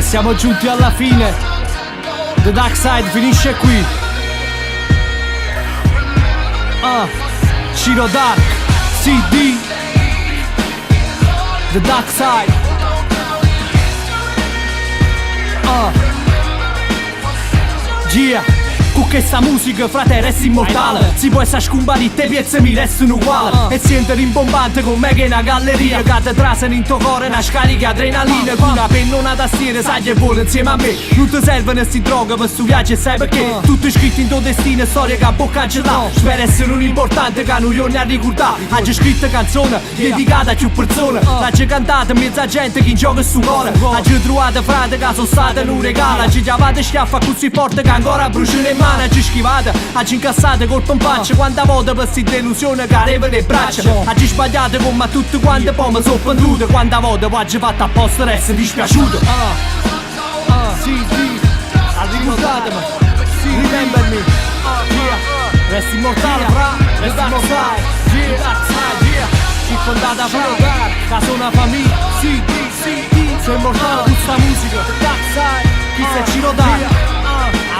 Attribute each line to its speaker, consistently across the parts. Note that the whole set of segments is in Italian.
Speaker 1: E siamo giunti alla fine. The Dark Side finisce qui. Ciro Dark CD. The Dark Side. Yeah. Con questa musica, frate, resti immortale. Si può essere scumbali, te piezze mi restano uguali. E siete rimbombante con me che è una galleria. Che te trasano in tuo cuore una scarica adrenalina. Con una penna, una tastiera, sai che vuole insieme a me. Non ti servono sti droghe per stu viaggio e sai perché. Tutto è scritto in tuo destino, storia che a bocca ce l'ha. Spero essere un importante che non ritorni a ricordare. Oggi scritto canzone dedicata a più persone. L'ha cantata mezza gente che in gioco è su cuore. Oggi trovate frate che sono state in un regalo. Oggi chiamate schiaffa così forte che ancora bruciano in mano. Oggi schivate, oggi incassate colpo in faccia. Quanta volta per sti delusione che arriva le braccia. Oggi sbagliate come a tutte quante poi mi sono pentute. Quanta volta poi oggi fatto apposta per essere dispiaciuto. Sì, ricordatemi. Remember me. Resti immortale, fra. Resti immortale. Circondata fra. Che sono una famiglia. Sì, sono immortale con sta musica. Dark Side. Chi se Ciro Dark.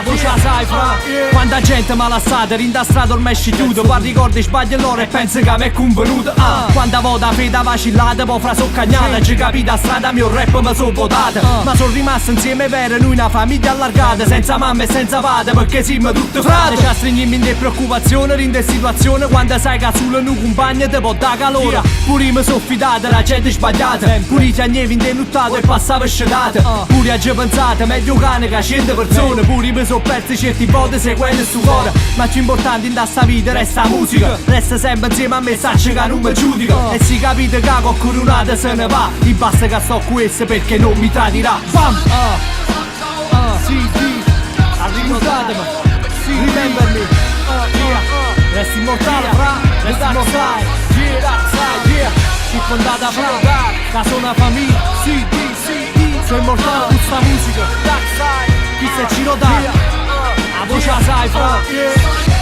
Speaker 1: Voce la sai fra. Quanta gente malassata, rindastrato ormai sciuto. Poi ricordi sbaglia l'ora e pensa che a me è convenuto. Quanta volta fede vacillata, poi fra so cagnata. Ci capita a strada mio rap mi so votata. Ma sono rimasto insieme per noi una famiglia allargata. Senza mamma e senza padre perché siamo tutti frate. Ci stringiamo in preoccupazione, in situazione. Quando sai che solo noi compagni ti può dare calore. Pure mi sono fidato, la gente sbagliata. Pure i piagnevi indenuttato e passava scetate. Pure oggi pensate, meglio cane che 100 persone. Pure mi sono persi certi voti seguendo il suo cuore. Ma più importante in sta vita resta musica. Resta sempre insieme a me, sacci che non mi giudica. E si capite che con coronata se ne va. Gli basta che sto questo perché non mi tradirà. Bam! Sì, ricordatemi. Remember me. Resti immortale, fra. Resti immortale. Circondata fra. Che sono una famiglia. Sì, sono immortale con sta musica. Dark Side. Chi se Ciro Dark. A voce la sai, fra.